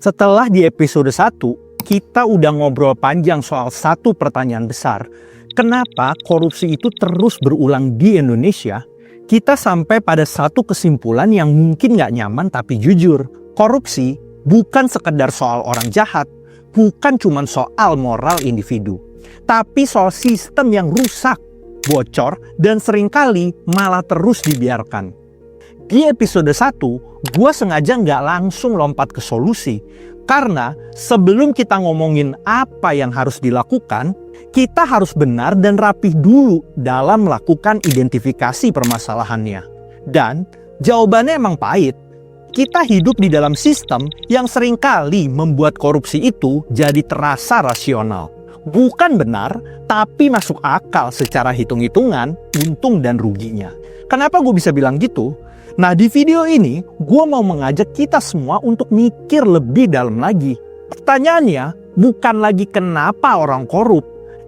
Setelah di episode 1, kita udah ngobrol panjang soal satu pertanyaan besar. Kenapa korupsi itu terus berulang di Indonesia? Kita sampai pada satu kesimpulan yang mungkin nggak nyaman tapi jujur. Korupsi bukan sekedar soal orang jahat, bukan cuma soal moral individu, tapi soal sistem yang rusak, bocor, dan seringkali malah terus dibiarkan. Di episode 1, gue sengaja nggak langsung lompat ke solusi. Karena sebelum kita ngomongin apa yang harus dilakukan, kita harus benar dan rapih dulu dalam melakukan identifikasi permasalahannya. Dan jawabannya emang pahit. Kita hidup di dalam sistem yang seringkali membuat korupsi itu jadi terasa rasional. Bukan benar, tapi masuk akal secara hitung-hitungan, untung dan ruginya. Kenapa gue bisa bilang gitu? Nah, di video ini, gue mau mengajak kita semua untuk mikir lebih dalam lagi. Pertanyaannya, bukan lagi kenapa orang korup,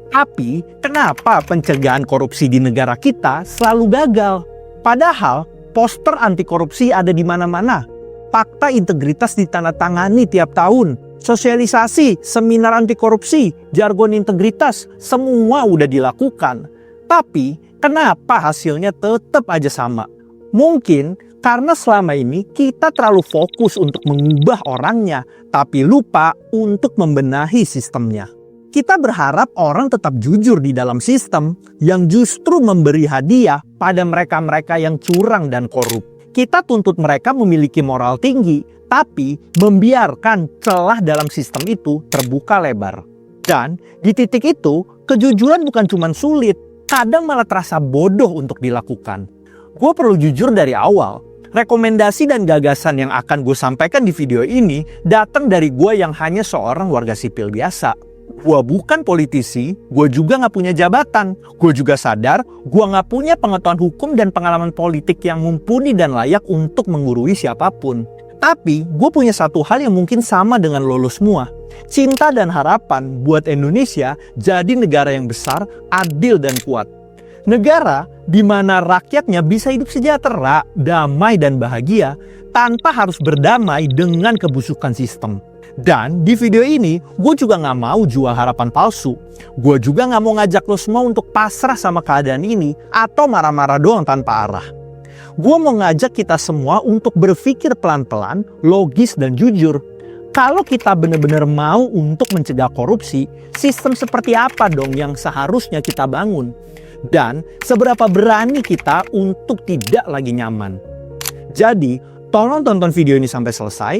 tapi kenapa pencegahan korupsi di negara kita selalu gagal. Padahal, poster anti korupsi ada di mana-mana. Fakta integritas ditandatangani tiap tahun. Sosialisasi, seminar anti korupsi, jargon integritas, semua udah dilakukan. Tapi, kenapa hasilnya tetap aja sama? Mungkin karena selama ini kita terlalu fokus untuk mengubah orangnya, tapi lupa untuk membenahi sistemnya. Kita berharap orang tetap jujur di dalam sistem yang justru memberi hadiah pada mereka-mereka yang curang dan korup. Kita tuntut mereka memiliki moral tinggi, tapi membiarkan celah dalam sistem itu terbuka lebar. Dan di titik itu, kejujuran bukan cuma sulit, kadang malah terasa bodoh untuk dilakukan. Gue perlu jujur dari awal, rekomendasi dan gagasan yang akan gue sampaikan di video ini datang dari gue yang hanya seorang warga sipil biasa. Gue bukan politisi, gue juga gak punya jabatan. Gue juga sadar gue gak punya pengetahuan hukum dan pengalaman politik yang mumpuni dan layak untuk menggurui siapapun. Tapi gue punya satu hal yang mungkin sama dengan lo semua. Cinta dan harapan buat Indonesia jadi negara yang besar, adil dan kuat. Negara di mana rakyatnya bisa hidup sejahtera, damai dan bahagia tanpa harus berdamai dengan kebusukan sistem. Dan di video ini, gue juga gak mau jual harapan palsu. Gue juga gak mau ngajak lo semua untuk pasrah sama keadaan ini atau marah-marah doang tanpa arah. Gue mau ngajak kita semua untuk berpikir pelan-pelan, logis dan jujur. Kalau kita benar-benar mau untuk mencegah korupsi, sistem seperti apa dong yang seharusnya kita bangun? Dan seberapa berani kita untuk tidak lagi nyaman. Jadi, tolong tonton video ini sampai selesai.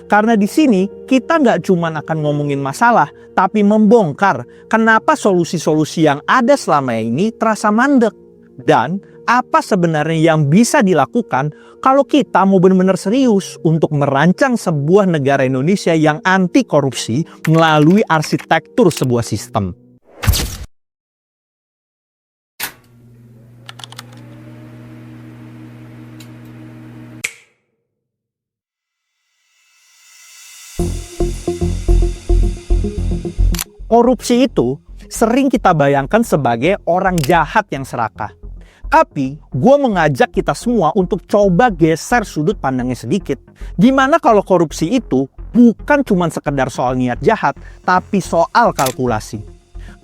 Karena di sini kita nggak cuma akan ngomongin masalah, tapi membongkar kenapa solusi-solusi yang ada selama ini terasa mandek. Dan apa sebenarnya yang bisa dilakukan kalau kita mau benar-benar serius untuk merancang sebuah negara Indonesia yang anti korupsi melalui arsitektur sebuah sistem. Korupsi itu sering kita bayangkan sebagai orang jahat yang serakah. Tapi gue mengajak kita semua untuk coba geser sudut pandangnya sedikit. Dimana kalau korupsi itu bukan cuma sekedar soal niat jahat, tapi soal kalkulasi.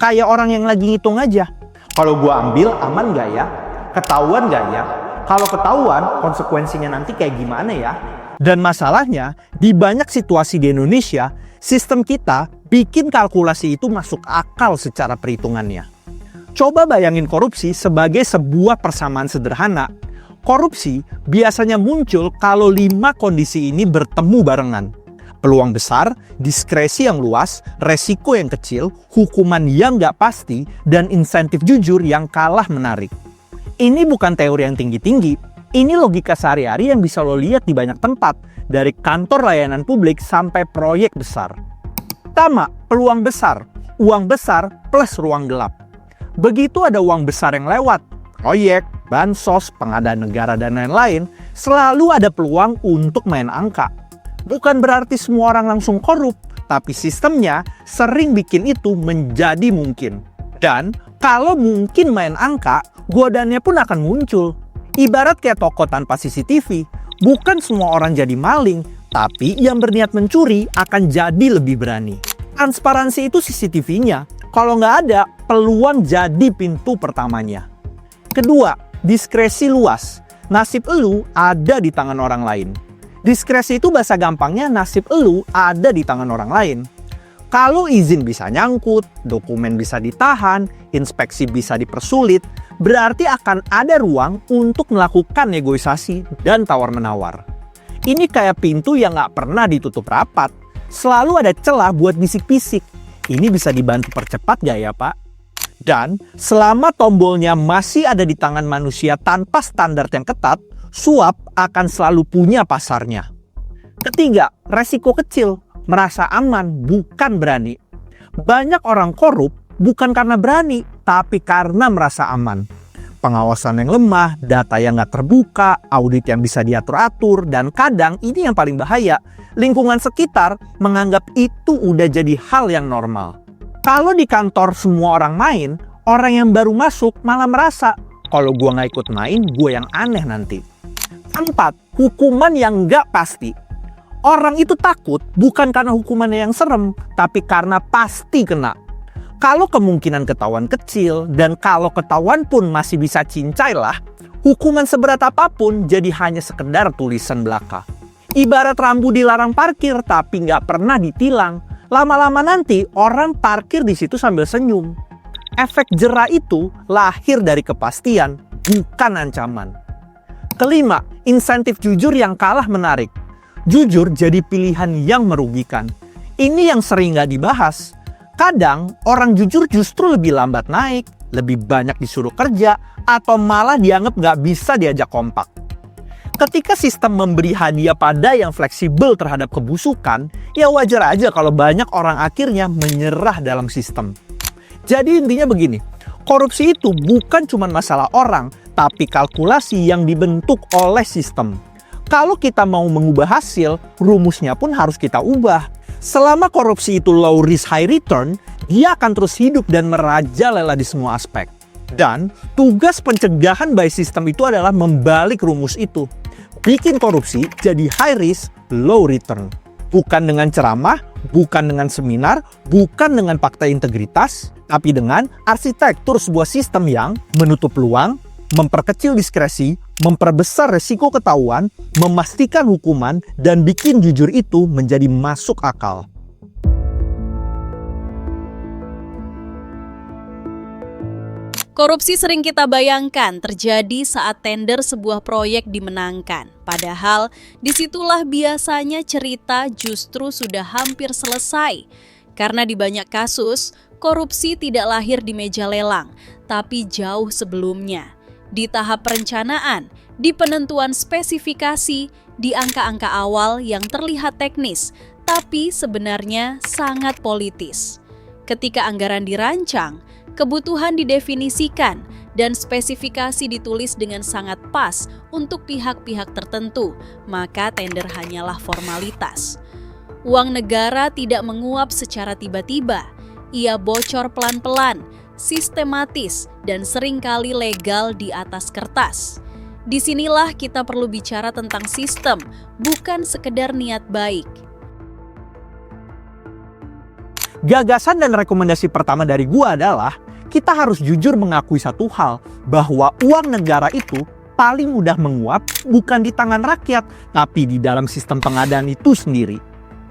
Kayak orang yang lagi ngitung aja. Kalau gue ambil aman gak ya? Ketahuan gak ya? Kalau ketahuan konsekuensinya nanti kayak gimana ya? Dan masalahnya di banyak situasi di Indonesia, sistem kita bikin kalkulasi itu masuk akal secara perhitungannya. Coba bayangin korupsi sebagai sebuah persamaan sederhana. Korupsi biasanya muncul kalau 5 kondisi ini bertemu barengan. Peluang besar, diskresi yang luas, resiko yang kecil, hukuman yang gak pasti, dan insentif jujur yang kalah menarik. Ini bukan teori yang tinggi-tinggi. Ini logika sehari-hari yang bisa lo lihat di banyak tempat, dari kantor layanan publik sampai proyek besar. Pertama, peluang besar, uang besar plus ruang gelap. Begitu ada uang besar yang lewat, proyek, bansos, pengadaan negara, dan lain-lain, selalu ada peluang untuk main angka. Bukan berarti semua orang langsung korup, tapi sistemnya sering bikin itu menjadi mungkin. Dan kalau mungkin main angka, godaannya pun akan muncul. Ibarat kayak toko tanpa CCTV, Bukan semua orang jadi maling, tapi yang berniat mencuri akan jadi lebih berani. Transparansi itu CCTV-nya. Kalau nggak ada, peluang jadi pintu pertamanya. Kedua, diskresi luas. Nasib elu ada di tangan orang lain. Diskresi itu bahasa gampangnya nasib elu ada di tangan orang lain. Kalau izin bisa nyangkut, dokumen bisa ditahan, inspeksi bisa dipersulit, berarti akan ada ruang untuk melakukan negosiasi dan tawar-menawar. Ini kayak pintu yang nggak pernah ditutup rapat. Selalu ada celah buat bisik-bisik. Ini bisa dibantu percepat nggak ya, Pak? Dan selama tombolnya masih ada di tangan manusia tanpa standar yang ketat, suap akan selalu punya pasarnya. Ketiga, resiko kecil. Merasa aman, bukan berani. Banyak orang korup bukan karena berani, tapi karena merasa aman. Pengawasan yang lemah, data yang nggak terbuka, audit yang bisa diatur-atur, dan kadang ini yang paling bahaya, lingkungan sekitar menganggap itu udah jadi hal yang normal. Kalau di kantor semua orang main, orang yang baru masuk malah merasa, kalau gua nggak ikut main, gua yang aneh nanti. 4. Hukuman yang nggak pasti. Orang itu takut bukan karena hukumannya yang serem, tapi karena pasti kena. Kalau kemungkinan ketahuan kecil, dan kalau ketahuan pun masih bisa cincai lah, hukuman seberat apapun jadi hanya sekedar tulisan belaka. Ibarat rambu dilarang parkir tapi nggak pernah ditilang. Lama-lama nanti orang parkir di situ sambil senyum. Efek jera itu lahir dari kepastian, bukan ancaman. Kelima, insentif jujur yang kalah menarik. Jujur jadi pilihan yang merugikan. Ini yang sering nggak dibahas. Kadang orang jujur justru lebih lambat naik, lebih banyak disuruh kerja, atau malah dianggap nggak bisa diajak kompak. Ketika sistem memberi hadiah pada yang fleksibel terhadap kebusukan, ya wajar aja kalau banyak orang akhirnya menyerah dalam sistem. Jadi intinya begini, korupsi itu bukan cuma masalah orang, tapi kalkulasi yang dibentuk oleh sistem. Kalau kita mau mengubah hasil, rumusnya pun harus kita ubah. Selama korupsi itu low risk high return, dia akan terus hidup dan merajalela di semua aspek. Dan tugas pencegahan by system itu adalah membalik rumus itu. Bikin korupsi jadi high risk, low return. Bukan dengan ceramah, bukan dengan seminar, bukan dengan fakta integritas, tapi dengan arsitektur sebuah sistem yang menutup peluang, memperkecil diskresi, memperbesar resiko ketahuan, memastikan hukuman, dan bikin jujur itu menjadi masuk akal. Korupsi sering kita bayangkan terjadi saat tender sebuah proyek dimenangkan. Padahal disitulah biasanya cerita justru sudah hampir selesai. Karena di banyak kasus, korupsi tidak lahir di meja lelang, tapi jauh sebelumnya. Di tahap perencanaan, di penentuan spesifikasi, di angka-angka awal yang terlihat teknis, tapi sebenarnya sangat politis. Ketika anggaran dirancang, kebutuhan didefinisikan, dan spesifikasi ditulis dengan sangat pas untuk pihak-pihak tertentu, maka tender hanyalah formalitas. Uang negara tidak menguap secara tiba-tiba, ia bocor pelan-pelan, sistematis, dan seringkali legal di atas kertas. Disinilah kita perlu bicara tentang sistem, bukan sekedar niat baik. Gagasan dan rekomendasi pertama dari gua adalah kita harus jujur mengakui satu hal, bahwa uang negara itu paling mudah menguap bukan di tangan rakyat, tapi di dalam sistem pengadaan itu sendiri.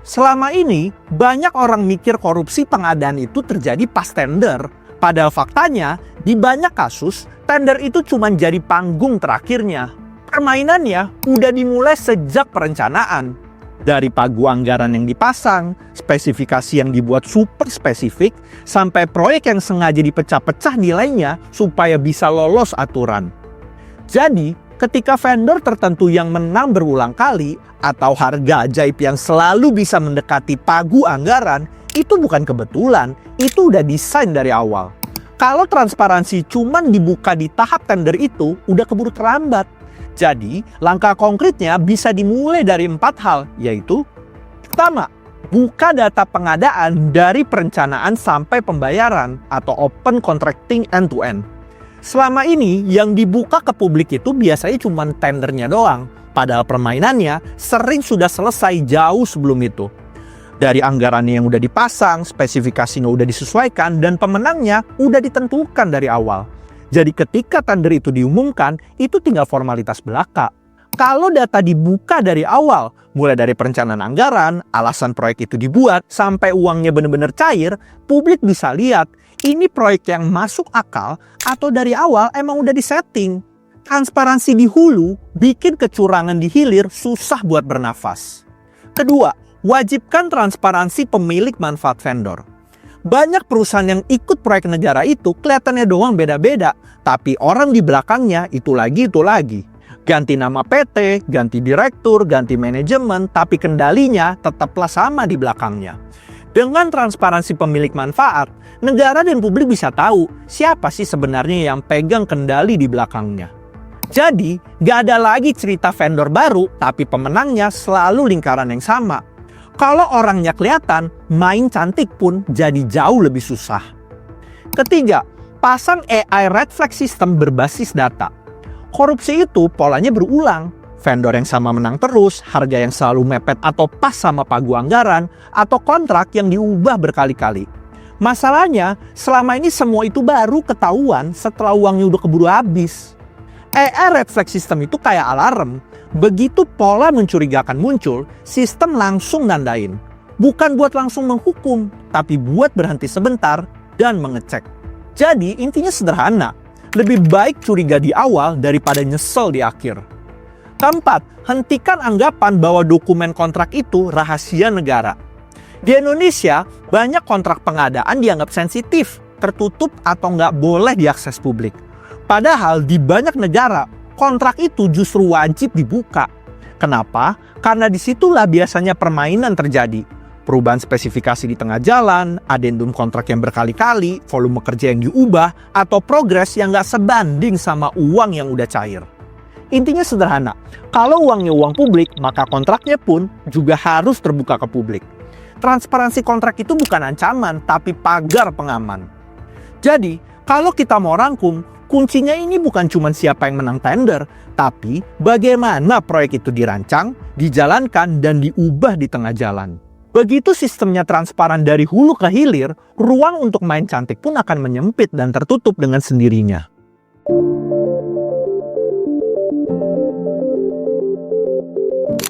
Selama ini, banyak orang mikir korupsi pengadaan itu terjadi pas tender. Padahal faktanya, di banyak kasus, tender itu cuma jadi panggung terakhirnya. Permainannya udah dimulai sejak perencanaan. Dari pagu anggaran yang dipasang, spesifikasi yang dibuat super spesifik, sampai proyek yang sengaja dipecah-pecah nilainya supaya bisa lolos aturan. Jadi, ketika vendor tertentu yang menang berulang kali, atau harga ajaib yang selalu bisa mendekati pagu anggaran, itu bukan kebetulan, itu udah desain dari awal. Kalau transparansi cuma dibuka di tahap tender itu, udah keburu terlambat. Jadi, langkah konkretnya bisa dimulai dari 4 hal, yaitu pertama, buka data pengadaan dari perencanaan sampai pembayaran atau open contracting end-to-end. Selama ini yang dibuka ke publik itu biasanya cuma tendernya doang. Padahal permainannya sering sudah selesai jauh sebelum itu. Dari anggarannya yang udah dipasang, spesifikasinya udah disesuaikan, dan pemenangnya udah ditentukan dari awal. Jadi ketika tender itu diumumkan, itu tinggal formalitas belaka. Kalau data dibuka dari awal, mulai dari perencanaan anggaran, alasan proyek itu dibuat, sampai uangnya benar-benar cair, publik bisa lihat ini proyek yang masuk akal atau dari awal emang udah disetting. Transparansi di hulu bikin kecurangan di hilir susah buat bernafas. Kedua, wajibkan transparansi pemilik manfaat vendor. Banyak perusahaan yang ikut proyek negara itu kelihatannya doang beda-beda, tapi orang di belakangnya itu lagi. Ganti nama PT, ganti direktur, ganti manajemen, tapi kendalinya tetaplah sama di belakangnya. Dengan transparansi pemilik manfaat, negara dan publik bisa tahu siapa sih sebenarnya yang pegang kendali di belakangnya. Jadi, gak ada lagi cerita vendor baru, tapi pemenangnya selalu lingkaran yang sama. Kalau orangnya kelihatan, main cantik pun jadi jauh lebih susah. Ketiga, pasang AI red flag system berbasis data. Korupsi itu polanya berulang. Vendor yang sama menang terus, harga yang selalu mepet atau pas sama pagu anggaran, atau kontrak yang diubah berkali-kali. Masalahnya, selama ini semua itu baru ketahuan setelah uangnya udah keburu habis. AI red flag system itu kayak alarm. Begitu pola mencurigakan muncul, sistem langsung nandain. Bukan buat langsung menghukum, tapi buat berhenti sebentar dan mengecek. Jadi intinya sederhana. Lebih baik curiga di awal daripada nyesel di akhir. Keempat, hentikan anggapan bahwa dokumen kontrak itu rahasia negara. Di Indonesia, banyak kontrak pengadaan dianggap sensitif, tertutup atau nggak boleh diakses publik. Padahal di banyak negara, kontrak itu justru wajib dibuka. Kenapa? Karena disitulah biasanya permainan terjadi. Perubahan spesifikasi di tengah jalan, adendum kontrak yang berkali-kali, volume kerja yang diubah, atau progres yang nggak sebanding sama uang yang udah cair. Intinya sederhana, kalau uangnya uang publik, maka kontraknya pun juga harus terbuka ke publik. Transparansi kontrak itu bukan ancaman, tapi pagar pengaman. Jadi, kalau kita mau rangkum, kuncinya ini bukan cuma siapa yang menang tender, tapi bagaimana proyek itu dirancang, dijalankan, dan diubah di tengah jalan. Begitu sistemnya transparan dari hulu ke hilir, ruang untuk main cantik pun akan menyempit dan tertutup dengan sendirinya.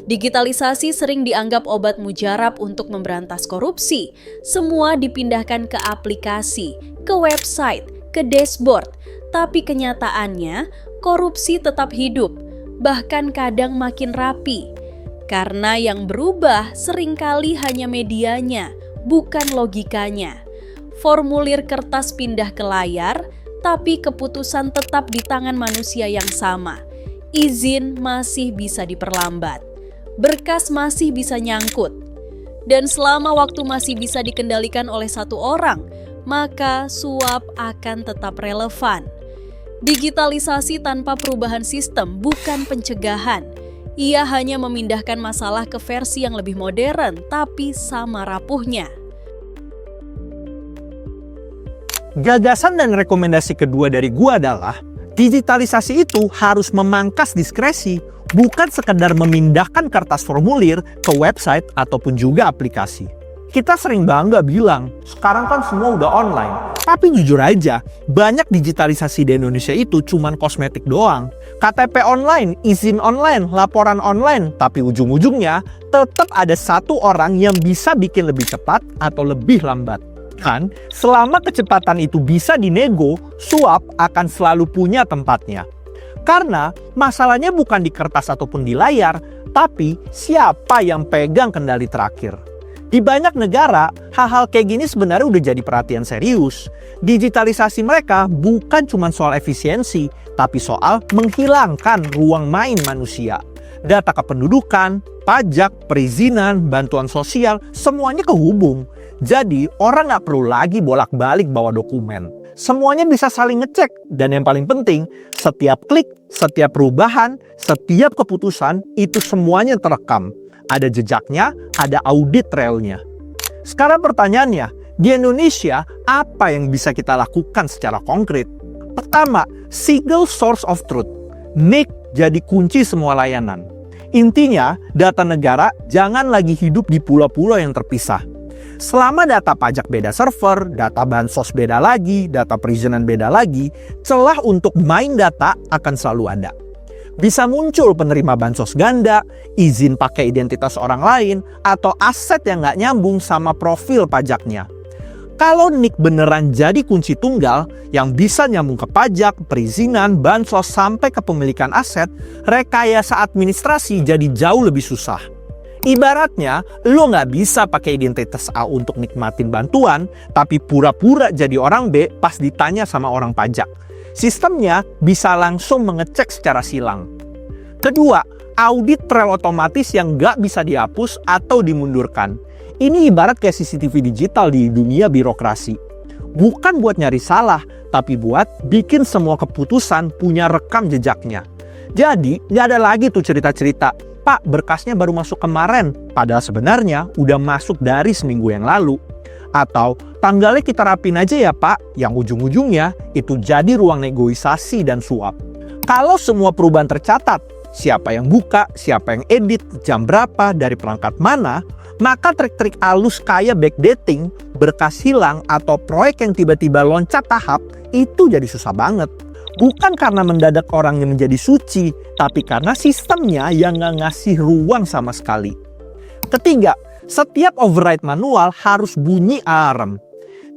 Digitalisasi sering dianggap obat mujarab untuk memberantas korupsi. Semua dipindahkan ke aplikasi, ke website, ke dashboard. Tapi kenyataannya, korupsi tetap hidup, bahkan kadang makin rapi. Karena yang berubah seringkali hanya medianya, bukan logikanya. Formulir kertas pindah ke layar, tapi keputusan tetap di tangan manusia yang sama. Izin masih bisa diperlambat. Berkas masih bisa nyangkut. Dan selama waktu masih bisa dikendalikan oleh satu orang, maka suap akan tetap relevan. Digitalisasi tanpa perubahan sistem bukan pencegahan. Ia hanya memindahkan masalah ke versi yang lebih modern, tapi sama rapuhnya. Gagasan dan rekomendasi kedua dari gua adalah, digitalisasi itu harus memangkas diskresi, bukan sekedar memindahkan kertas formulir ke website ataupun juga aplikasi. Kita sering bangga bilang, sekarang kan semua udah online. Tapi jujur aja, banyak digitalisasi di Indonesia itu cuman kosmetik doang. KTP online, izin online, laporan online. Tapi ujung-ujungnya tetap ada satu orang yang bisa bikin lebih cepat atau lebih lambat. Kan, selama kecepatan itu bisa dinego, suap akan selalu punya tempatnya. Karena masalahnya bukan di kertas ataupun di layar, tapi siapa yang pegang kendali terakhir. Di banyak negara, hal-hal kayak gini sebenarnya udah jadi perhatian serius. Digitalisasi mereka bukan cuma soal efisiensi, tapi soal menghilangkan ruang main manusia. Data kependudukan, pajak, perizinan, bantuan sosial, semuanya kehubung. Jadi orang nggak perlu lagi bolak-balik bawa dokumen. Semuanya bisa saling ngecek. Dan yang paling penting, setiap klik, setiap perubahan, setiap keputusan, itu semuanya terekam. Ada jejaknya, ada audit trailnya. Sekarang pertanyaannya, di Indonesia apa yang bisa kita lakukan secara konkret? Pertama, Single source of truth. NIK jadi kunci semua layanan. Intinya, data negara jangan lagi hidup di pulau-pulau yang terpisah. Selama data pajak beda server, data bansos beda lagi, data perizinan beda lagi, celah untuk main data akan selalu ada. Bisa muncul penerima bansos ganda, izin pakai identitas orang lain, atau aset yang nggak nyambung sama profil pajaknya. Kalau NIK beneran jadi kunci tunggal yang bisa nyambung ke pajak, perizinan, bansos, sampai kepemilikan aset, rekayasa administrasi jadi jauh lebih susah. Ibaratnya, lo nggak bisa pakai identitas A untuk nikmatin bantuan, tapi pura-pura jadi orang B pas ditanya sama orang pajak. Sistemnya bisa langsung mengecek secara silang. Kedua, audit trail otomatis yang nggak bisa dihapus atau dimundurkan. Ini ibarat kayak CCTV digital di dunia birokrasi. Bukan buat nyari salah, tapi buat bikin semua keputusan punya rekam jejaknya. Jadi, nggak ada lagi tuh cerita-cerita, Pak, berkasnya baru masuk kemarin, padahal sebenarnya udah masuk dari seminggu yang lalu. Atau, tanggalnya kita rapin aja ya Pak, yang ujung-ujungnya itu jadi ruang negosiasi dan suap. Kalau semua perubahan tercatat, siapa yang buka, siapa yang edit, jam berapa, dari perangkat mana, maka trik-trik halus kayak backdating, berkas hilang, atau proyek yang tiba-tiba loncat tahap, itu jadi susah banget. Bukan karena mendadak orangnya menjadi suci, tapi karena sistemnya yang nggak ngasih ruang sama sekali. Ketiga, setiap override manual harus bunyi alarm.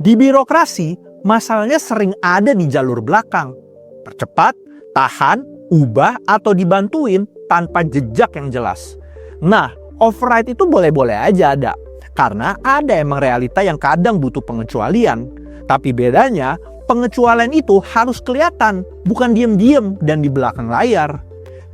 Di birokrasi, masalahnya sering ada di jalur belakang. Percepat, tahan, ubah, atau dibantuin tanpa jejak yang jelas. Nah, override itu boleh-boleh aja ada. Karena ada emang realita yang kadang butuh pengecualian. Tapi bedanya, pengecualian itu harus kelihatan, bukan diem-diem dan di belakang layar.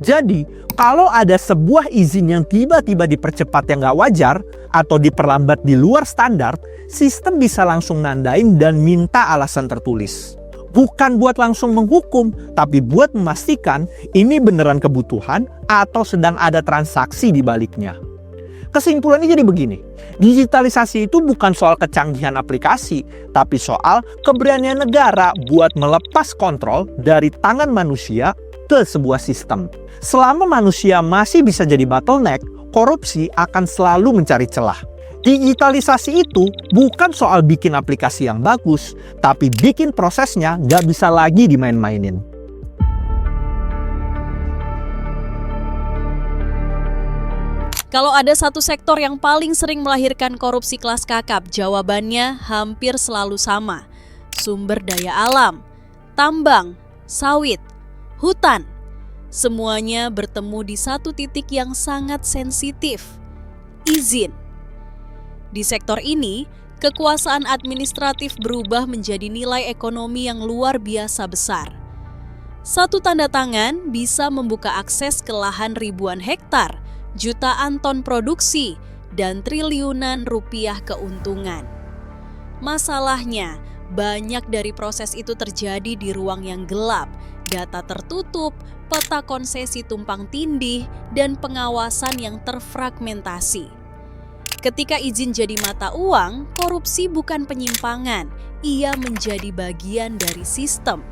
Jadi, kalau ada sebuah izin yang tiba-tiba dipercepat yang nggak wajar atau diperlambat di luar standar, sistem bisa langsung nandain dan minta alasan tertulis. Bukan buat langsung menghukum, tapi buat memastikan ini beneran kebutuhan atau sedang ada transaksi di baliknya. Kesimpulannya jadi begini, digitalisasi itu bukan soal kecanggihan aplikasi, tapi soal keberanian negara buat melepas kontrol dari tangan manusia ke sebuah sistem. Selama manusia masih bisa jadi bottleneck, korupsi akan selalu mencari celah. Digitalisasi itu bukan soal bikin aplikasi yang bagus, tapi bikin prosesnya nggak bisa lagi dimain-mainin. Kalau ada satu sektor yang paling sering melahirkan korupsi kelas kakap, jawabannya hampir selalu sama. Sumber daya alam, tambang, sawit, hutan. Semuanya bertemu di satu titik yang sangat sensitif, izin. Di sektor ini, kekuasaan administratif berubah menjadi nilai ekonomi yang luar biasa besar. Satu tanda tangan bisa membuka akses ke lahan ribuan hektar, jutaan ton produksi, dan triliunan rupiah keuntungan. Masalahnya, banyak dari proses itu terjadi di ruang yang gelap, data tertutup, peta konsesi tumpang tindih, dan pengawasan yang terfragmentasi. Ketika izin jadi mata uang, korupsi bukan penyimpangan, ia menjadi bagian dari sistem.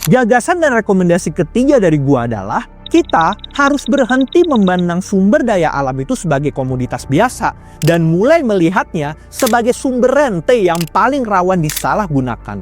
Gagasan dan rekomendasi ketiga dari gua adalah kita harus berhenti memandang sumber daya alam itu sebagai komoditas biasa dan mulai melihatnya sebagai sumber rente yang paling rawan disalahgunakan.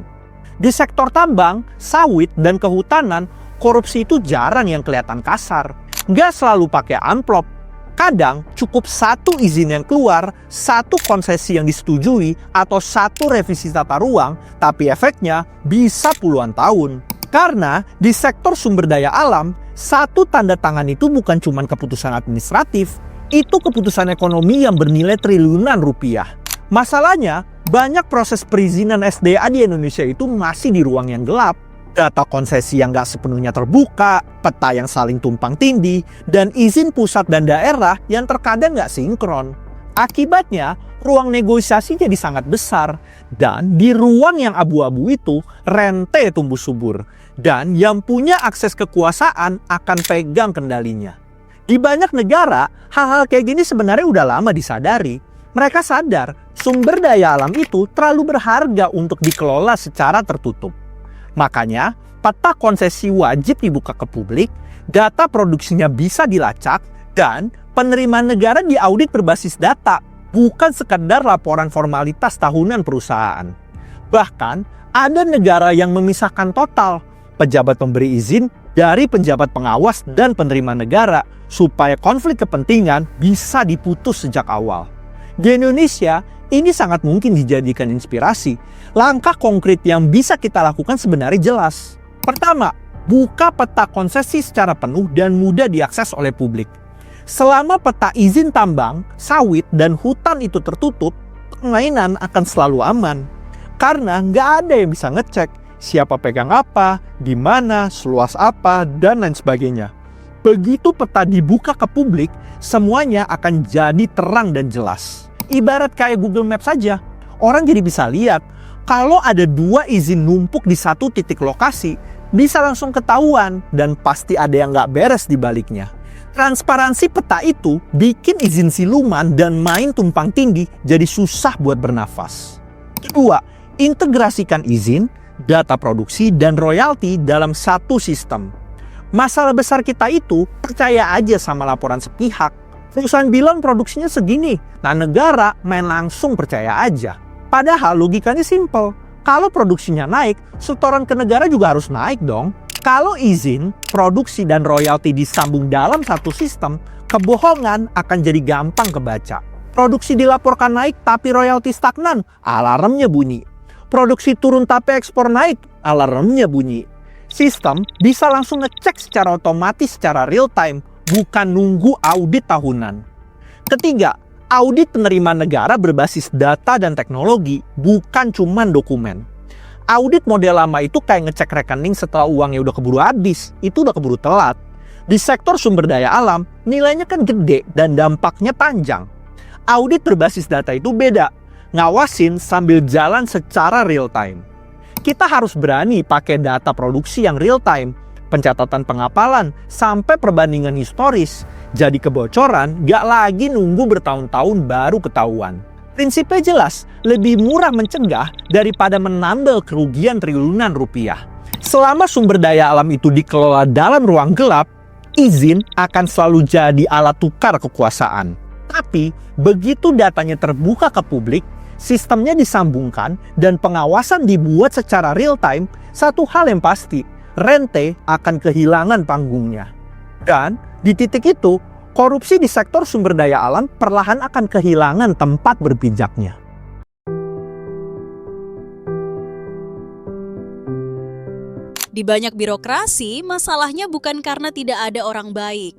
Di sektor tambang, sawit, dan kehutanan, korupsi itu jarang yang kelihatan kasar. Nggak selalu pakai amplop. Kadang cukup satu izin yang keluar, satu konsesi yang disetujui, atau satu revisi tata ruang, tapi efeknya bisa puluhan tahun. Karena di sektor sumber daya alam, satu tanda tangan itu bukan cuma keputusan administratif, itu keputusan ekonomi yang bernilai triliunan rupiah. Masalahnya, banyak proses perizinan SDA di Indonesia itu masih di ruang yang gelap. Data konsesi yang nggak sepenuhnya terbuka, peta yang saling tumpang tindih, dan izin pusat dan daerah yang terkadang nggak sinkron. Akibatnya, ruang negosiasi jadi sangat besar. Dan di ruang yang abu-abu itu, rente tumbuh subur. Dan yang punya akses kekuasaan akan pegang kendalinya. Di banyak negara, hal-hal kayak gini sebenarnya udah lama disadari. Mereka sadar sumber daya alam itu terlalu berharga untuk dikelola secara tertutup. Makanya, peta konsesi wajib dibuka ke publik, data produksinya bisa dilacak, dan penerimaan negara diaudit berbasis data, bukan sekedar laporan formalitas tahunan perusahaan. Bahkan, ada negara yang memisahkan total pejabat pemberi izin dari penjabat pengawas dan penerima negara supaya konflik kepentingan bisa diputus sejak awal. Di Indonesia, ini sangat mungkin dijadikan inspirasi. Langkah konkret yang bisa kita lakukan sebenarnya jelas. Pertama, buka peta konsesi secara penuh dan mudah diakses oleh publik. Selama peta izin tambang, sawit, dan hutan itu tertutup, permainan akan selalu aman. Karena nggak ada yang bisa ngecek siapa pegang apa, di mana, seluas apa, dan lain sebagainya. Begitu peta dibuka ke publik, semuanya akan jadi terang dan jelas. Ibarat kayak Google Maps saja, orang jadi bisa lihat kalau ada 2 izin numpuk di satu titik lokasi, bisa langsung ketahuan dan pasti ada yang nggak beres di baliknya. Transparansi peta itu bikin izin siluman dan main tumpang tindih jadi susah buat bernafas. Kedua, integrasikan izin, data produksi, dan royalti dalam satu sistem. Masalah besar kita itu percaya aja sama laporan sepihak. Perusahaan bilang produksinya segini, nah negara main langsung percaya aja. Padahal logikanya simple. Kalau produksinya naik, setoran ke negara juga harus naik dong. Kalau izin, produksi, dan royalti disambung dalam satu sistem, kebohongan akan jadi gampang kebaca. Produksi dilaporkan naik tapi royalti stagnan, alarmnya bunyi. Produksi turun tapi ekspor naik, alarmnya bunyi. Sistem bisa langsung ngecek secara otomatis secara real time, bukan nunggu audit tahunan. Ketiga, audit penerimaan negara berbasis data dan teknologi, bukan cuman dokumen. Audit model lama itu kayak ngecek rekening setelah uangnya udah keburu habis, itu udah keburu telat. Di sektor sumber daya alam, nilainya kan gede dan dampaknya panjang. Audit berbasis data itu beda, ngawasin sambil jalan secara real time. Kita harus berani pakai data produksi yang real time, pencatatan pengapalan, sampai perbandingan historis. Jadi kebocoran gak lagi nunggu bertahun-tahun baru ketahuan. Prinsipnya jelas, lebih murah mencegah daripada menambal kerugian triliunan rupiah. Selama sumber daya alam itu dikelola dalam ruang gelap, izin akan selalu jadi alat tukar kekuasaan. Tapi, begitu datanya terbuka ke publik, sistemnya disambungkan, dan pengawasan dibuat secara real time, satu hal yang pasti, rente akan kehilangan panggungnya. Dan di titik itu, korupsi di sektor sumber daya alam perlahan akan kehilangan tempat berpijaknya. Di banyak birokrasi, masalahnya bukan karena tidak ada orang baik.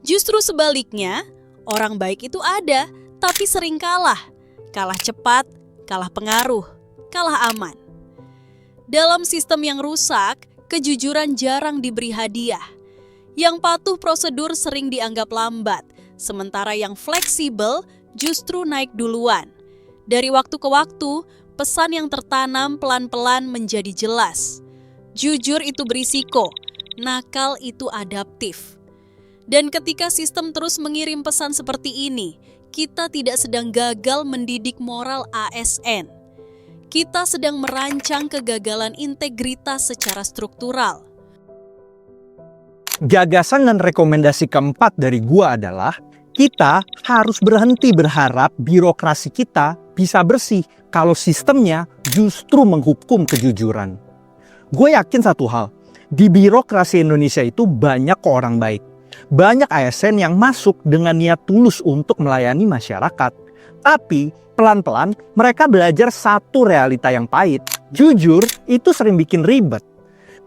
Justru sebaliknya, orang baik itu ada, tapi sering kalah. Kalah cepat, kalah pengaruh, kalah aman. Dalam sistem yang rusak, kejujuran jarang diberi hadiah. Yang patuh prosedur sering dianggap lambat, sementara yang fleksibel justru naik duluan. Dari waktu ke waktu, pesan yang tertanam pelan-pelan menjadi jelas. Jujur itu berisiko, nakal itu adaptif. Dan ketika sistem terus mengirim pesan seperti ini, kita tidak sedang gagal mendidik moral ASN. Kita sedang merancang kegagalan integritas secara struktural. Gagasan dan rekomendasi keempat dari gua adalah kita harus berhenti berharap birokrasi kita bisa bersih kalau sistemnya justru menghukum kejujuran. Gue yakin satu hal, di birokrasi Indonesia itu banyak orang baik. Banyak ASN yang masuk dengan niat tulus untuk melayani masyarakat. Tapi pelan-pelan mereka belajar satu realita yang pahit. Jujur itu sering bikin ribet.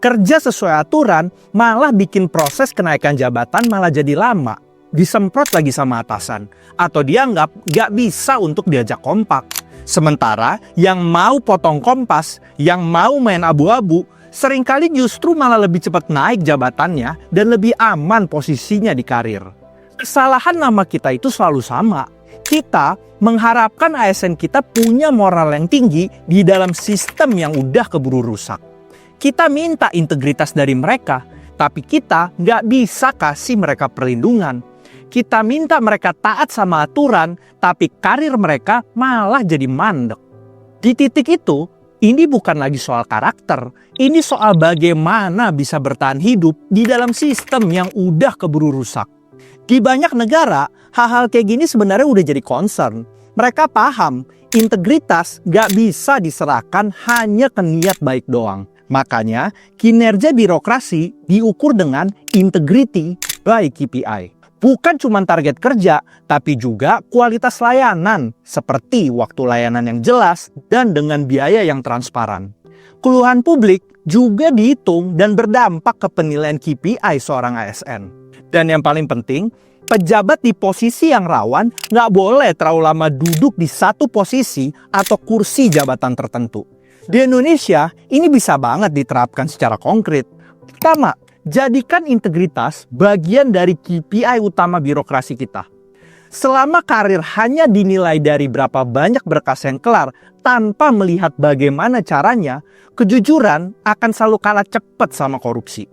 Kerja sesuai aturan malah bikin proses kenaikan jabatan malah jadi lama. Disemprot lagi sama atasan. Atau dianggap gak bisa untuk diajak kompak. Sementara yang mau potong kompas, yang mau main abu-abu, seringkali justru malah lebih cepat naik jabatannya dan lebih aman posisinya di karir. Kesalahan nama kita itu selalu sama. Kita mengharapkan ASN kita punya moral yang tinggi di dalam sistem yang udah keburu rusak. Kita minta integritas dari mereka, tapi kita nggak bisa kasih mereka perlindungan. Kita minta mereka taat sama aturan, tapi karir mereka malah jadi mandek. Di titik itu, Ini bukan lagi soal karakter, ini soal bagaimana bisa bertahan hidup di dalam sistem yang udah keburu rusak. Di banyak negara, hal-hal kayak gini sebenarnya udah jadi concern. Mereka paham, integritas gak bisa diserahkan hanya ke niat baik doang. Makanya, kinerja birokrasi diukur dengan integrity by KPI. Bukan cuma target kerja, tapi juga kualitas layanan, seperti waktu layanan yang jelas dan dengan biaya yang transparan. Keluhan publik juga dihitung dan berdampak ke penilaian KPI seorang ASN. Dan yang paling penting, pejabat di posisi yang rawan nggak boleh terlalu lama duduk di satu posisi atau kursi jabatan tertentu. Di Indonesia, ini bisa banget diterapkan secara konkret. Pertama, jadikan integritas bagian dari KPI utama birokrasi kita. Selama karir hanya dinilai dari berapa banyak berkas yang kelar tanpa melihat bagaimana caranya, kejujuran akan selalu kalah cepat sama korupsi.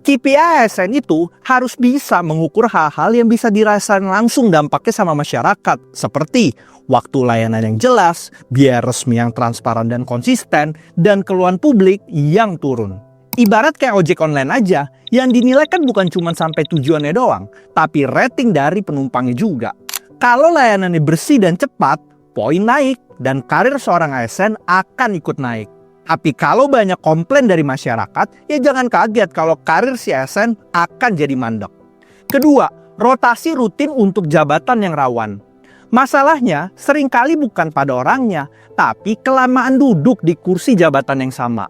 KPI ASN itu harus bisa mengukur hal-hal yang bisa dirasakan langsung dampaknya sama masyarakat, seperti waktu layanan yang jelas, biaya resmi yang transparan dan konsisten, dan keluhan publik yang turun. Ibarat kayak ojek online aja, yang dinilai kan bukan cuma sampai tujuannya doang, tapi rating dari penumpangnya juga. Kalau layanannya bersih dan cepat, poin naik dan karir seorang ASN akan ikut naik. Tapi kalau banyak komplain dari masyarakat, ya jangan kaget kalau karir si ASN akan jadi mandek. Kedua, rotasi rutin untuk jabatan yang rawan. Masalahnya seringkali bukan pada orangnya, tapi kelamaan duduk di kursi jabatan yang sama.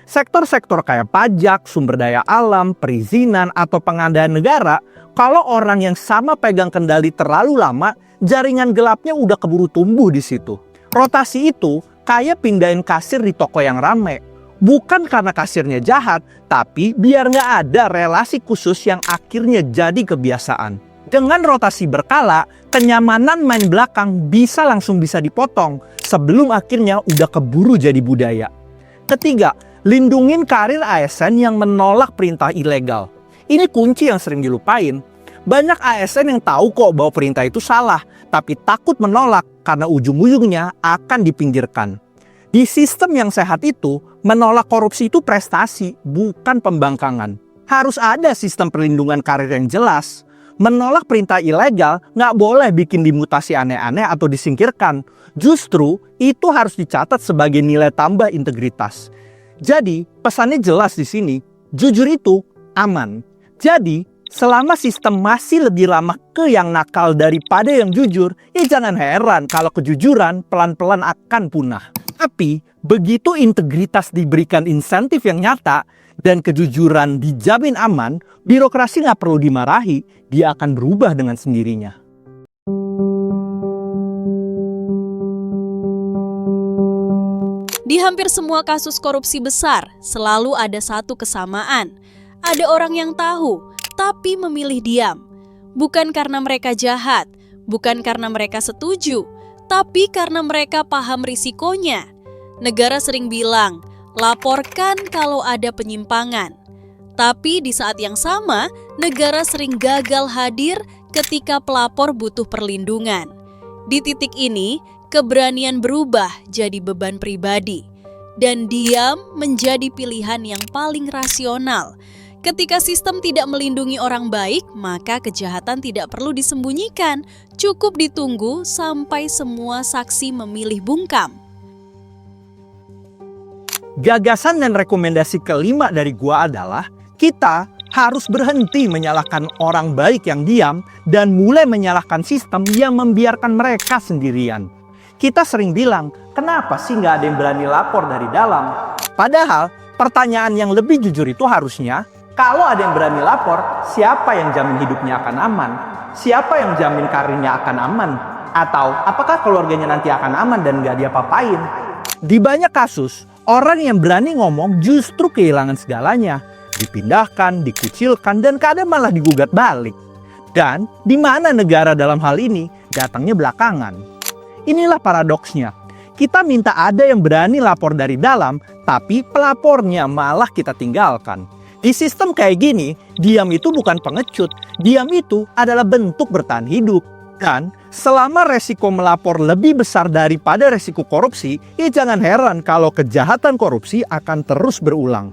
Sektor-sektor kayak pajak, sumber daya alam, perizinan, atau pengadaan negara, kalau orang yang sama pegang kendali terlalu lama, jaringan gelapnya udah keburu tumbuh di situ. Rotasi itu kayak pindahin kasir di toko yang rame. Bukan karena kasirnya jahat, tapi biar nggak ada relasi khusus yang akhirnya jadi kebiasaan. Dengan rotasi berkala, kenyamanan main belakang langsung bisa dipotong sebelum akhirnya udah keburu jadi budaya. Ketiga, lindungin karir ASN yang menolak perintah ilegal. Ini kunci yang sering dilupain. Banyak ASN yang tahu kok bahwa perintah itu salah, tapi takut menolak karena ujung-ujungnya akan dipinggirkan. Di sistem yang sehat itu, menolak korupsi itu prestasi, bukan pembangkangan. Harus ada sistem perlindungan karir yang jelas. Menolak perintah ilegal nggak boleh bikin dimutasi aneh-aneh atau disingkirkan. Justru itu harus dicatat sebagai nilai tambah integritas. Jadi, pesannya jelas di sini, jujur itu aman. Jadi, selama sistem masih lebih ramah ke yang nakal daripada yang jujur, ya jangan heran kalau kejujuran pelan-pelan akan punah. Tapi, begitu integritas diberikan insentif yang nyata dan kejujuran dijamin aman, birokrasi nggak perlu dimarahi, dia akan berubah dengan sendirinya. Di hampir semua kasus korupsi besar, selalu ada satu kesamaan. Ada orang yang tahu, tapi memilih diam. Bukan karena mereka jahat, bukan karena mereka setuju, tapi karena mereka paham risikonya. Negara sering bilang, laporkan kalau ada penyimpangan. Tapi di saat yang sama, negara sering gagal hadir ketika pelapor butuh perlindungan. Di titik ini, keberanian berubah jadi beban pribadi, dan diam menjadi pilihan yang paling rasional. Ketika sistem tidak melindungi orang baik, maka kejahatan tidak perlu disembunyikan, cukup ditunggu sampai semua saksi memilih bungkam. Gagasan dan rekomendasi kelima dari gua adalah, kita harus berhenti menyalahkan orang baik yang diam dan mulai menyalahkan sistem yang membiarkan mereka sendirian. Kita sering bilang, kenapa sih nggak ada yang berani lapor dari dalam? Padahal, pertanyaan yang lebih jujur itu harusnya, kalau ada yang berani lapor, siapa yang jamin hidupnya akan aman? Siapa yang jamin karirnya akan aman? Atau apakah keluarganya nanti akan aman dan nggak diapa-apain? Di banyak kasus, orang yang berani ngomong justru kehilangan segalanya. Dipindahkan, dikucilkan, dan kadang malah digugat balik. Dan di mana negara dalam hal ini datangnya belakangan. Inilah paradoksnya. Kita minta ada yang berani lapor dari dalam, tapi pelapornya malah kita tinggalkan. Di sistem kayak gini, diam itu bukan pengecut. Diam itu adalah bentuk bertahan hidup. Dan selama resiko melapor lebih besar daripada resiko korupsi, ya jangan heran kalau kejahatan korupsi akan terus berulang.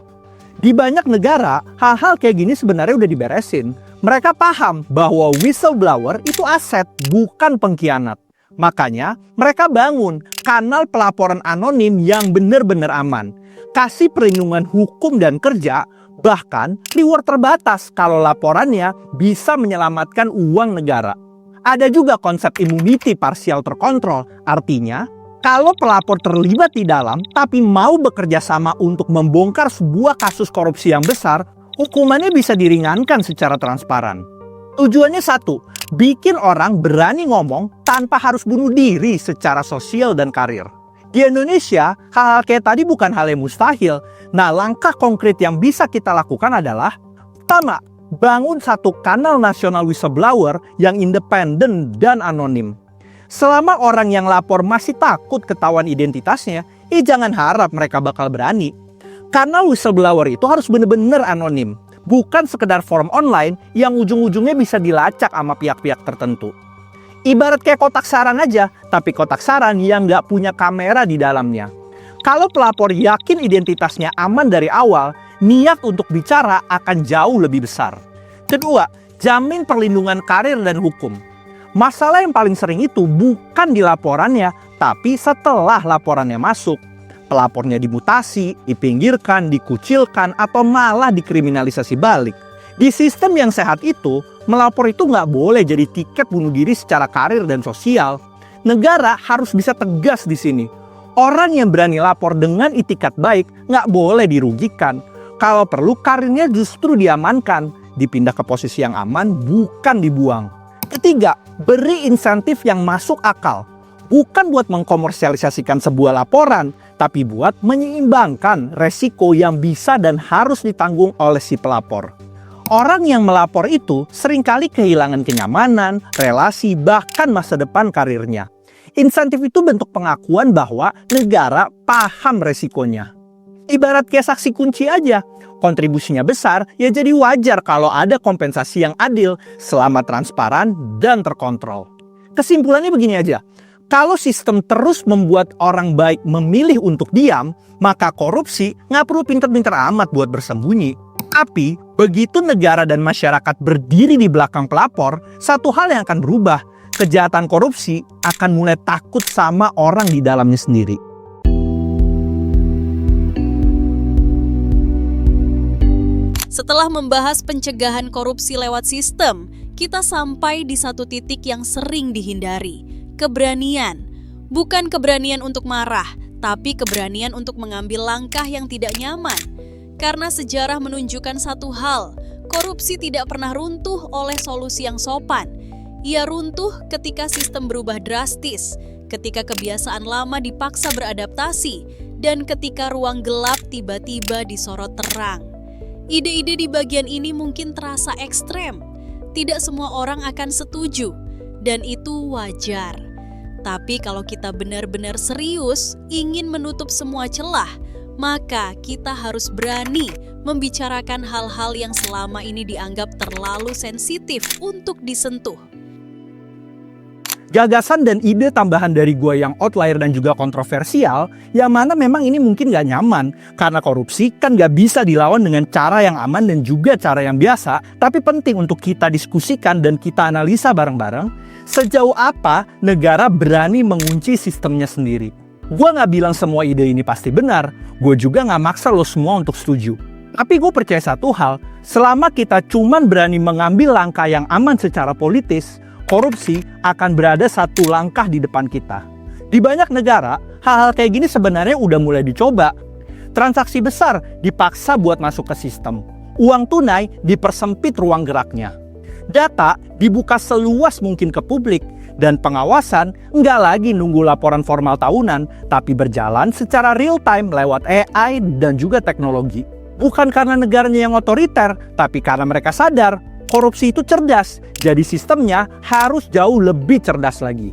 Di banyak negara, hal-hal kayak gini sebenarnya udah diberesin. Mereka paham bahwa whistleblower itu aset, bukan pengkhianat. Makanya mereka bangun kanal pelaporan anonim yang benar-benar aman. Kasih perlindungan hukum dan kerja, bahkan reward terbatas kalau laporannya bisa menyelamatkan uang negara. Ada juga konsep immunity parsial terkontrol, artinya kalau pelapor terlibat di dalam tapi mau bekerja sama untuk membongkar sebuah kasus korupsi yang besar, hukumannya bisa diringankan secara transparan. Tujuannya satu, bikin orang berani ngomong tanpa harus bunuh diri secara sosial dan karir. Di Indonesia, hal-hal kayak tadi bukan hal yang mustahil. Nah, langkah konkret yang bisa kita lakukan adalah pertama, bangun satu kanal nasional whistleblower yang independen dan anonim. Selama orang yang lapor masih takut ketahuan identitasnya, jangan harap mereka bakal berani. Kanal whistleblower itu harus benar-benar anonim, bukan sekedar forum online yang ujung-ujungnya bisa dilacak sama pihak-pihak tertentu. Ibarat kayak kotak saran aja, tapi kotak saran yang nggak punya kamera di dalamnya. Kalau pelapor yakin identitasnya aman dari awal, niat untuk bicara akan jauh lebih besar. Kedua, jamin perlindungan karir dan hukum. Masalah yang paling sering itu bukan di laporannya, tapi setelah laporannya masuk. Pelapornya dimutasi, dipinggirkan, dikucilkan, atau malah dikriminalisasi balik. Di sistem yang sehat itu, melapor itu nggak boleh jadi tiket bunuh diri secara karir dan sosial. Negara harus bisa tegas di sini. Orang yang berani lapor dengan itikat baik nggak boleh dirugikan. Kalau perlu karirnya justru diamankan, dipindah ke posisi yang aman, bukan dibuang. Ketiga, beri insentif yang masuk akal. Bukan buat mengkomersialisasikan sebuah laporan, tapi buat menyeimbangkan resiko yang bisa dan harus ditanggung oleh si pelapor. Orang yang melapor itu seringkali kehilangan kenyamanan, relasi, bahkan masa depan karirnya. Insentif itu bentuk pengakuan bahwa negara paham resikonya. Ibarat kayak saksi kunci aja, kontribusinya besar, ya jadi wajar kalau ada kompensasi yang adil selama transparan dan terkontrol. Kesimpulannya begini aja, kalau sistem terus membuat orang baik memilih untuk diam, maka korupsi nggak perlu pinter-pinter amat buat bersembunyi. Tapi begitu negara dan masyarakat berdiri di belakang pelapor, satu hal yang akan berubah. Kejahatan korupsi akan mulai takut sama orang di dalamnya sendiri. Setelah membahas pencegahan korupsi lewat sistem, kita sampai di satu titik yang sering dihindari, keberanian. Bukan keberanian untuk marah, tapi keberanian untuk mengambil langkah yang tidak nyaman. Karena sejarah menunjukkan satu hal, korupsi tidak pernah runtuh oleh solusi yang sopan. Ia runtuh ketika sistem berubah drastis, ketika kebiasaan lama dipaksa beradaptasi, dan ketika ruang gelap tiba-tiba disorot terang. Ide-ide di bagian ini mungkin terasa ekstrem. Tidak semua orang akan setuju, dan itu wajar. Tapi kalau kita benar-benar serius ingin menutup semua celah, maka kita harus berani membicarakan hal-hal yang selama ini dianggap terlalu sensitif untuk disentuh. Gagasan dan ide tambahan dari gue yang outlier dan juga kontroversial, yang mana memang ini mungkin gak nyaman, karena korupsi kan gak bisa dilawan dengan cara yang aman dan juga cara yang biasa, tapi penting untuk kita diskusikan dan kita analisa bareng-bareng, sejauh apa negara berani mengunci sistemnya sendiri. Gue gak bilang semua ide ini pasti benar, gue juga gak maksa lo semua untuk setuju. Tapi gue percaya satu hal, selama kita cuman berani mengambil langkah yang aman secara politis, korupsi akan berada satu langkah di depan kita. Di banyak negara, hal-hal kayak gini sebenarnya udah mulai dicoba. Transaksi besar dipaksa buat masuk ke sistem. Uang tunai dipersempit ruang geraknya. Data dibuka seluas mungkin ke publik. Dan pengawasan nggak lagi nunggu laporan formal tahunan, tapi berjalan secara real time lewat AI dan juga teknologi. Bukan karena negaranya yang otoriter, tapi karena mereka sadar korupsi itu cerdas, jadi sistemnya harus jauh lebih cerdas lagi.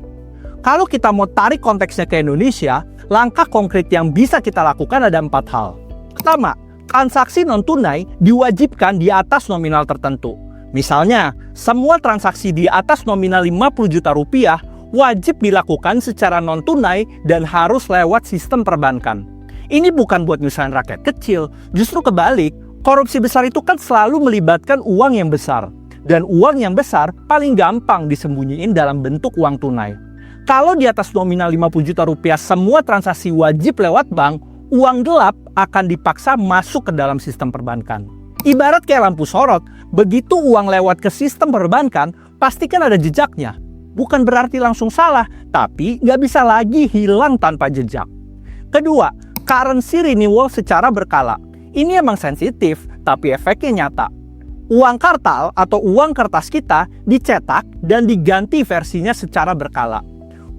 Kalau kita mau tarik konteksnya ke Indonesia, langkah konkret yang bisa kita lakukan ada 4 hal. Pertama, transaksi non-tunai diwajibkan di atas nominal tertentu. Misalnya, semua transaksi di atas nominal 50 juta rupiah wajib dilakukan secara non-tunai dan harus lewat sistem perbankan. Ini bukan buat nyusahin rakyat kecil, justru kebalik. Korupsi besar itu kan selalu melibatkan uang yang besar. Dan uang yang besar paling gampang disembunyiin dalam bentuk uang tunai. Kalau di atas nominal 50 juta rupiah semua transaksi wajib lewat bank, uang gelap akan dipaksa masuk ke dalam sistem perbankan. Ibarat kayak lampu sorot, begitu uang lewat ke sistem perbankan, pasti kan ada jejaknya. Bukan berarti langsung salah, tapi nggak bisa lagi hilang tanpa jejak. Kedua, currency renewal secara berkala. Ini emang sensitif, tapi efeknya nyata. Uang kartal atau uang kertas kita dicetak dan diganti versinya secara berkala.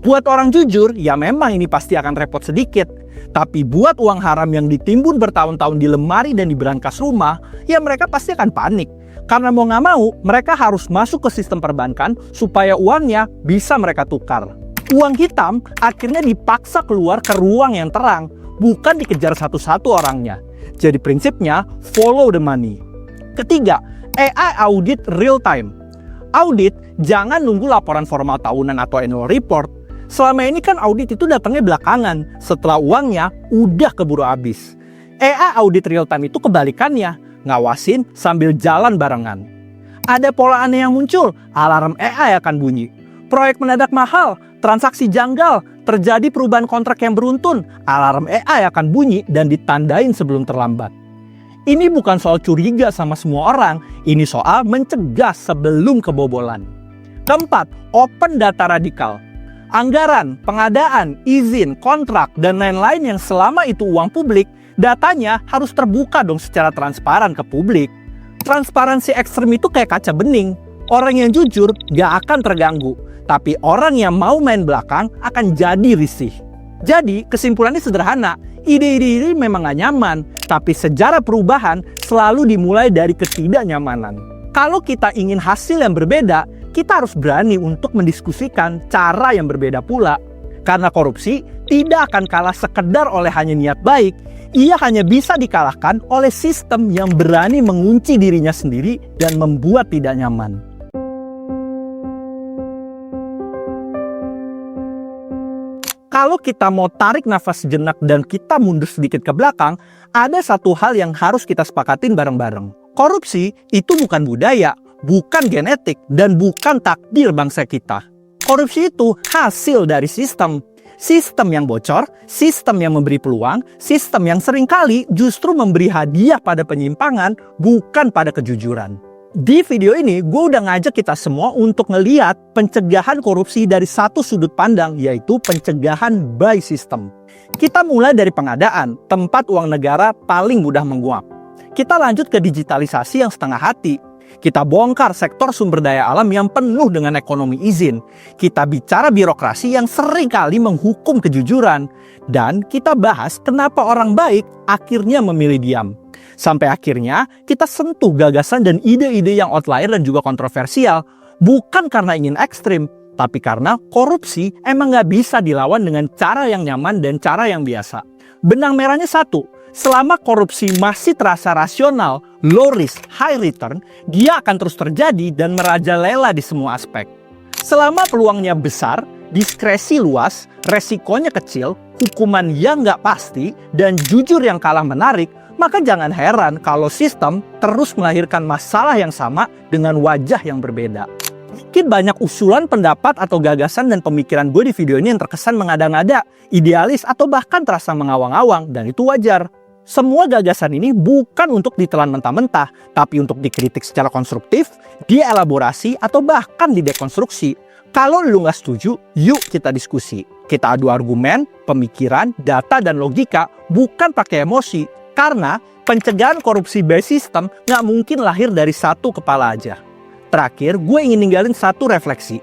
Buat orang jujur, ya memang ini pasti akan repot sedikit. Tapi buat uang haram yang ditimbun bertahun-tahun di lemari dan di berangkas rumah, ya mereka pasti akan panik. Karena mau nggak mau, mereka harus masuk ke sistem perbankan supaya uangnya bisa mereka tukar. Uang hitam akhirnya dipaksa keluar ke ruang yang terang, bukan dikejar satu-satu orangnya. Jadi prinsipnya, follow the money. Ketiga, AI audit real time. Audit jangan nunggu laporan formal tahunan atau annual report. Selama ini kan audit itu datangnya belakangan, setelah uangnya udah keburu habis. AI audit real time itu kebalikannya, ngawasin sambil jalan barengan. Ada pola aneh yang muncul, alarm AI akan bunyi. Proyek mendadak mahal, transaksi janggal, terjadi perubahan kontrak yang beruntun, alarm AI akan bunyi dan ditandain sebelum terlambat. Ini bukan soal curiga sama semua orang, ini soal mencegah sebelum kebobolan. Keempat, open data radikal. Anggaran, pengadaan, izin, kontrak, dan lain-lain yang selama itu uang publik, datanya harus terbuka dong secara transparan ke publik. Transparansi ekstrem itu kayak kaca bening. Orang yang jujur gak akan terganggu, tapi orang yang mau main belakang akan jadi risih. Jadi kesimpulannya sederhana, ide-ide ini memang gak nyaman, tapi sejarah perubahan selalu dimulai dari ketidaknyamanan. Kalau kita ingin hasil yang berbeda, kita harus berani untuk mendiskusikan cara yang berbeda pula. Karena korupsi tidak akan kalah sekedar oleh hanya niat baik, ia hanya bisa dikalahkan oleh sistem yang berani mengunci dirinya sendiri dan membuat tidak nyaman. Kalau kita mau tarik nafas sejenak dan kita mundur sedikit ke belakang, ada satu hal yang harus kita sepakatin bareng-bareng. Korupsi itu bukan budaya, bukan genetik, dan bukan takdir bangsa kita. Korupsi itu hasil dari sistem. Sistem yang bocor, sistem yang memberi peluang, sistem yang seringkali justru memberi hadiah pada penyimpangan, bukan pada kejujuran. Di video ini, gue udah ngajak kita semua untuk ngeliat pencegahan korupsi dari satu sudut pandang, yaitu pencegahan by system. Kita mulai dari pengadaan, tempat uang negara paling mudah menguap. Kita lanjut ke digitalisasi yang setengah hati. Kita bongkar sektor sumber daya alam yang penuh dengan ekonomi izin. Kita bicara birokrasi yang sering kali menghukum kejujuran. Dan kita bahas kenapa orang baik akhirnya memilih diam. Sampai akhirnya kita sentuh gagasan dan ide-ide yang outlier dan juga kontroversial. Bukan karena ingin ekstrim, tapi karena korupsi emang gak bisa dilawan dengan cara yang nyaman dan cara yang biasa. Benang merahnya satu. Selama korupsi masih terasa rasional, low risk, high return, dia akan terus terjadi dan merajalela di semua aspek. Selama peluangnya besar, diskresi luas, resikonya kecil, hukuman yang nggak pasti, dan jujur yang kalah menarik, maka jangan heran kalau sistem terus melahirkan masalah yang sama dengan wajah yang berbeda. Mungkin banyak usulan, pendapat, atau gagasan dan pemikiran gue di video ini yang terkesan mengada-ngada, idealis, atau bahkan terasa mengawang-awang, dan itu wajar. Semua gagasan ini bukan untuk ditelan mentah-mentah, tapi untuk dikritik secara konstruktif, dielaborasi, atau bahkan didekonstruksi. Kalau lu nggak setuju, yuk kita diskusi. Kita adu argumen, pemikiran, data, dan logika, bukan pakai emosi. Karena pencegahan korupsi by system nggak mungkin lahir dari satu kepala aja. Terakhir, gue ingin ninggalin satu refleksi.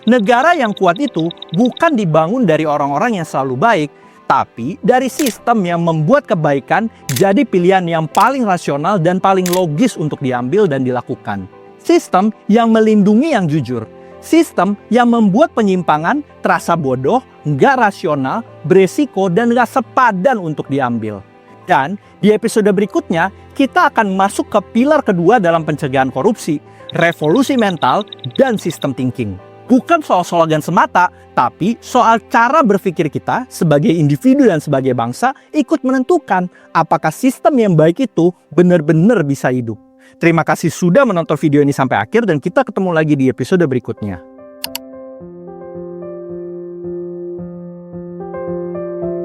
Negara yang kuat itu bukan dibangun dari orang-orang yang selalu baik, tapi dari sistem yang membuat kebaikan jadi pilihan yang paling rasional dan paling logis untuk diambil dan dilakukan. Sistem yang melindungi yang jujur. Sistem yang membuat penyimpangan terasa bodoh, nggak rasional, beresiko, dan nggak sepadan untuk diambil. Dan di episode berikutnya, kita akan masuk ke pilar kedua dalam pencegahan korupsi, revolusi mental dan sistem thinking. Bukan soal slogan semata, tapi soal cara berpikir kita sebagai individu dan sebagai bangsa ikut menentukan apakah sistem yang baik itu benar-benar bisa hidup. Terima kasih sudah menonton video ini sampai akhir dan kita ketemu lagi di episode berikutnya.